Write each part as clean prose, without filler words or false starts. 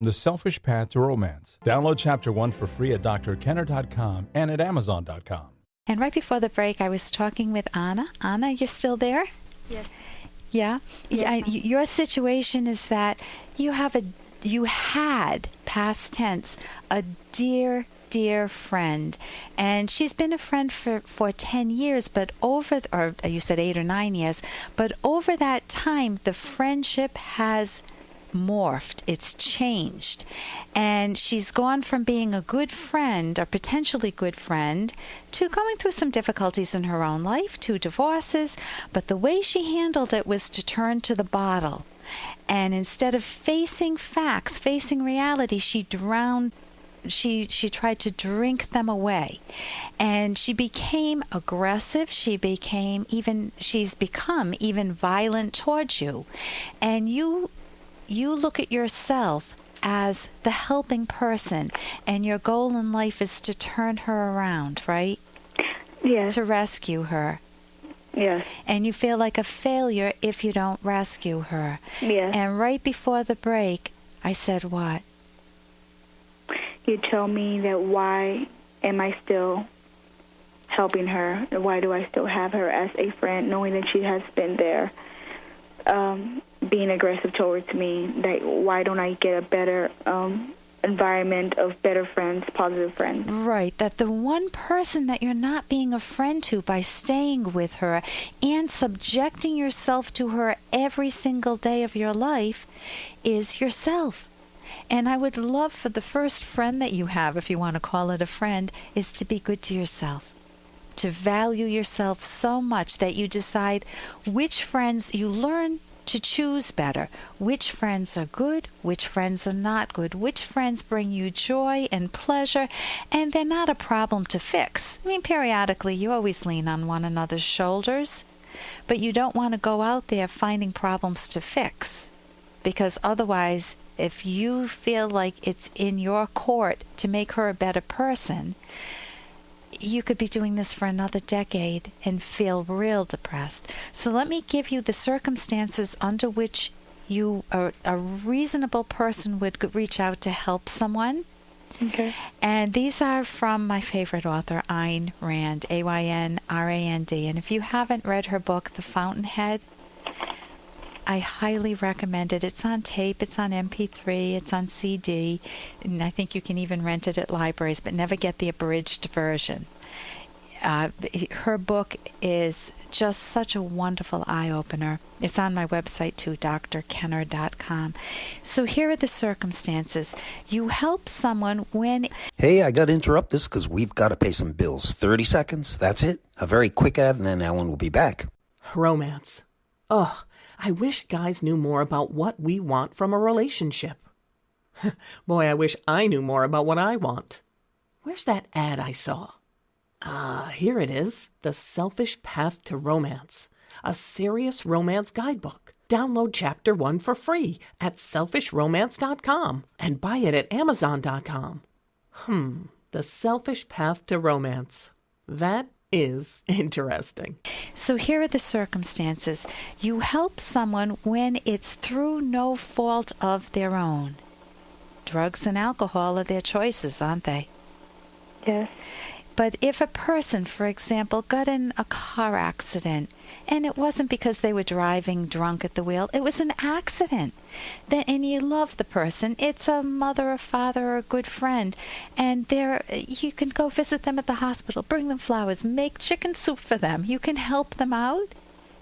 The Selfish Path to Romance. Download Chapter 1 for free at drkenner.com and at amazon.com. And right before the break, I was talking with Anna. Anna, you're still there? Yes. Yeah? Yes. Your situation is that you had, past tense, a dear friend, and she's been a friend for 10 years, but or you said 8 or 9 years, but over that time, the friendship has morphed, it's changed, and she's gone from being a good friend, or potentially good friend, to going through some difficulties in her own life, 2 divorces, but the way she handled it was to turn to the bottle, and instead of facing facts, facing reality, she drowned. She tried to drink them away, and she became aggressive. She's become even violent towards you, and you look at yourself as the helping person, and your goal in life is to turn her around, right? Yes. To rescue her. Yes. And you feel like a failure if you don't rescue her. Yes. And right before the break, I said what? You tell me that why am I still helping her? Why do I still have her as a friend, knowing that she has been there being aggressive towards me? That why don't I get a better environment of better friends, positive friends? Right, that the one person that you're not being a friend to by staying with her and subjecting yourself to her every single day of your life is yourself. And I would love for the first friend that you have, if you want to call it a friend, is to be good to yourself. To value yourself so much that you decide which friends you learn to choose better. Which friends are good, which friends are not good, which friends bring you joy and pleasure, and they're not a problem to fix. I mean, periodically you always lean on one another's shoulders, but you don't want to go out there finding problems to fix, because otherwise, if you feel like it's in your court to make her a better person, you could be doing this for another decade and feel real depressed. So let me give you the circumstances under which a reasonable person would reach out to help someone. Okay. And these are from my favorite author, Ayn Rand, Ayn-Rand. And if you haven't read her book, The Fountainhead, I highly recommend it. It's on tape, it's on MP3, it's on CD, and I think you can even rent it at libraries, but never get the abridged version. Her book is just such a wonderful eye-opener. It's on my website too, drkenner.com. So here are the circumstances. You help someone when... Hey, I got to interrupt this because we've got to pay some bills. 30 seconds, that's it. A very quick ad, and then Ellen will be back. Romance. Ugh. I wish guys knew more about what we want from a relationship. Boy, I wish I knew more about what I want. Where's that ad I saw? Here it is. The Selfish Path to Romance. A serious romance guidebook. Download Chapter 1 for free at selfishromance.com and buy it at amazon.com. The Selfish Path to Romance. That is interesting. So here are the circumstances. You help someone when it's through no fault of their own. Drugs and alcohol are their choices, aren't they? Yes. But if a person, for example, got in a car accident, and it wasn't because they were driving drunk at the wheel, it was an accident, and you love the person, it's a mother, a father, or a good friend, and you can go visit them at the hospital, bring them flowers, make chicken soup for them, you can help them out.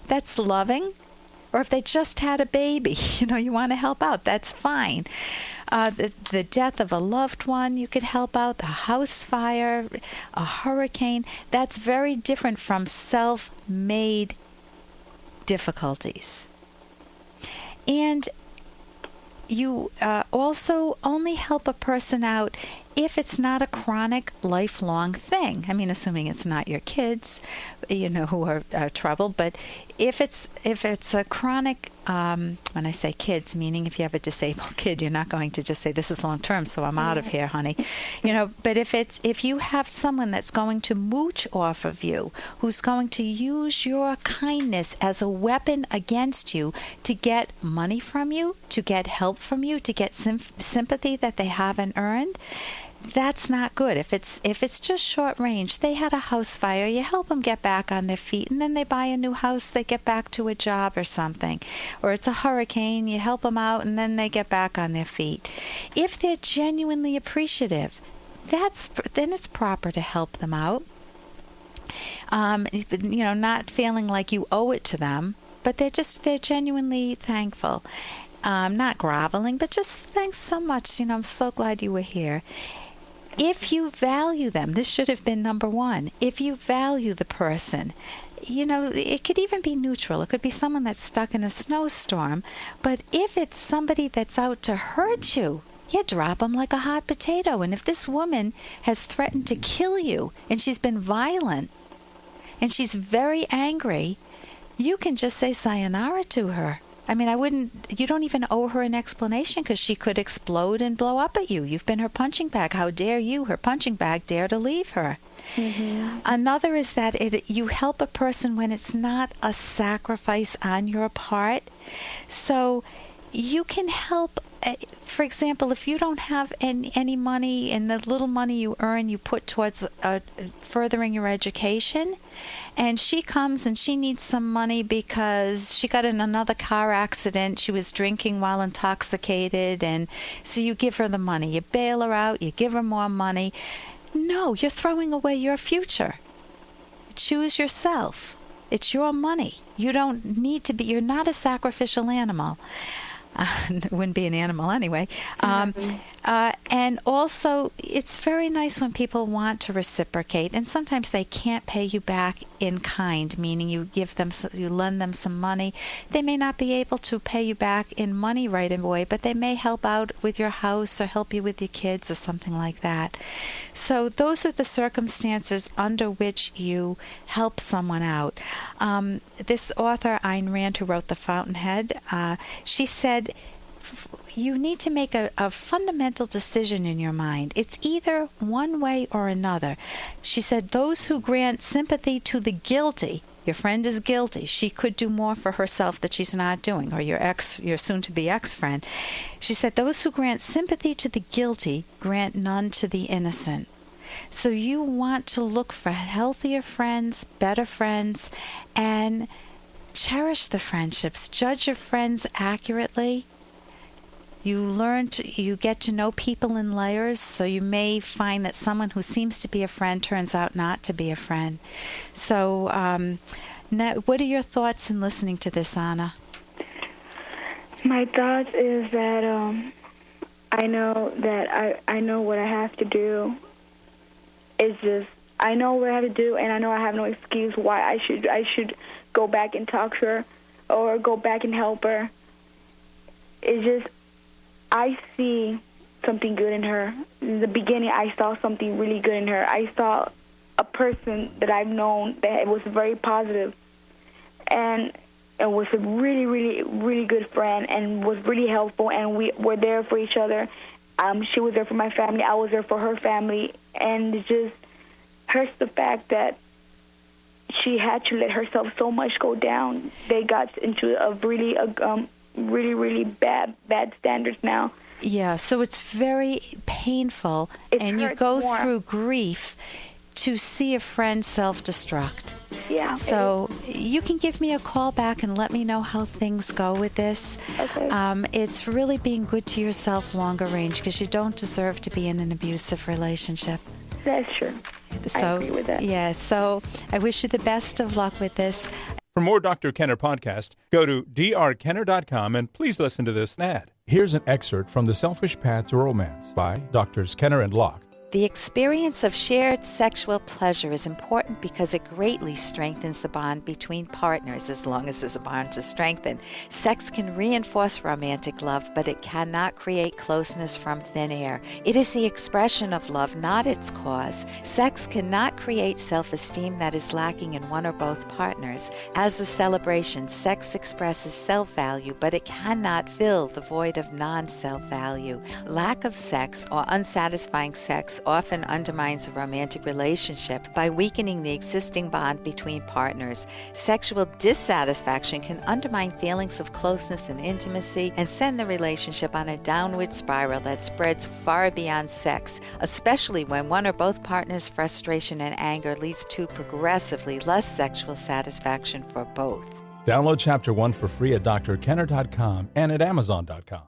That's loving. Or if they just had a baby, you want to help out, that's fine. The death of a loved one, you could help out. The house fire, a hurricane, that's very different from self-made difficulties. And you also only help a person out if it's not a chronic, lifelong thing. I mean, assuming it's not your kids, who are troubled. But if it's a chronic, when I say kids, meaning if you have a disabled kid, you're not going to just say this is long term, so I'm out of here, honey. But if you have someone that's going to mooch off of you, who's going to use your kindness as a weapon against you to get money from you, to get help from you, to get sympathy that they haven't earned, that's not good. If it's just short range, they had a house fire, you help them get back on their feet, and then they buy a new house, they get back to a job or something. Or it's a hurricane, you help them out, and then they get back on their feet. If they're genuinely appreciative, then it's proper to help them out. Not feeling like you owe it to them, but they're genuinely thankful. Not groveling, but just thanks so much. I'm so glad you were here. If you value them, this should have been number one. If you value the person, it could even be neutral. It could be someone that's stuck in a snowstorm. But if it's somebody that's out to hurt you, you drop them like a hot potato. And if this woman has threatened to kill you and she's been violent and she's very angry, you can just say sayonara to her. I mean, you don't even owe her an explanation because she could explode and blow up at you. You've been her punching bag. How dare you, her punching bag, dare to leave her? Mm-hmm. Another is that you help a person when it's not a sacrifice on your part. So you can help. For example, if you don't have any money and the little money you earn you put towards furthering your education, and she comes and she needs some money because she got in another car accident, she was drinking while intoxicated, and so you give her the money. You bail her out, you give her more money. No, you're throwing away your future. Choose yourself. It's your money. You don't need to be, you're not a sacrificial animal. It wouldn't be an animal anyway. And also, it's very nice when people want to reciprocate, and sometimes they can't pay you back in kind, meaning you lend them some money. They may not be able to pay you back in money right away, but they may help out with your house or help you with your kids or something like that. So those are the circumstances under which you help someone out. This author, Ayn Rand, who wrote The Fountainhead, she said, you need to make a fundamental decision in your mind. It's either one way or another. She said, those who grant sympathy to the guilty, your friend is guilty, she could do more for herself that she's not doing, or your soon-to-be ex-friend. She said, those who grant sympathy to the guilty grant none to the innocent. So you want to look for healthier friends, better friends, and cherish the friendships. Judge your friends accurately. You get to know people in layers, so you may find that someone who seems to be a friend turns out not to be a friend. So, now, what are your thoughts in listening to this, Anna? My thoughts is that I know what I have to do. It's just I know what I have to do, and I know I have no excuse why I should go back and talk to her or go back and help her. It's just I see something good in her. In the beginning, I saw something really good in her. I saw a person that I've known that was very positive and was a really, really, really good friend and was really helpful, and we were there for each other. She was there for my family. I was there for her family, and it just hurts the fact that she had to let herself so much go down. They got into a really, really bad standards now. Yeah, so it's very painful, and you go through grief to see a friend self-destruct. Yeah. So you can give me a call back and let me know how things go with this. Okay. It's really being good to yourself longer range, because you don't deserve to be in an abusive relationship. That's true. So, I agree with that. Yeah, so I wish you the best of luck with this. For more Dr. Kenner podcast, go to drkenner.com and please listen to this ad. Here's an excerpt from The Selfish Path to Romance by Drs. Kenner and Locke. The experience of shared sexual pleasure is important because it greatly strengthens the bond between partners as long as there's a bond to strengthen. Sex can reinforce romantic love, but it cannot create closeness from thin air. It is the expression of love, not its cause. Sex cannot create self-esteem that is lacking in one or both partners. As a celebration, sex expresses self-value, but it cannot fill the void of non-self-value. Lack of sex or unsatisfying sex often undermines a romantic relationship by weakening the existing bond between partners. Sexual dissatisfaction can undermine feelings of closeness and intimacy and send the relationship on a downward spiral that spreads far beyond sex, especially when one or both partners' frustration and anger leads to progressively less sexual satisfaction for both. Download Chapter 1 for free at drkenner.com and at amazon.com.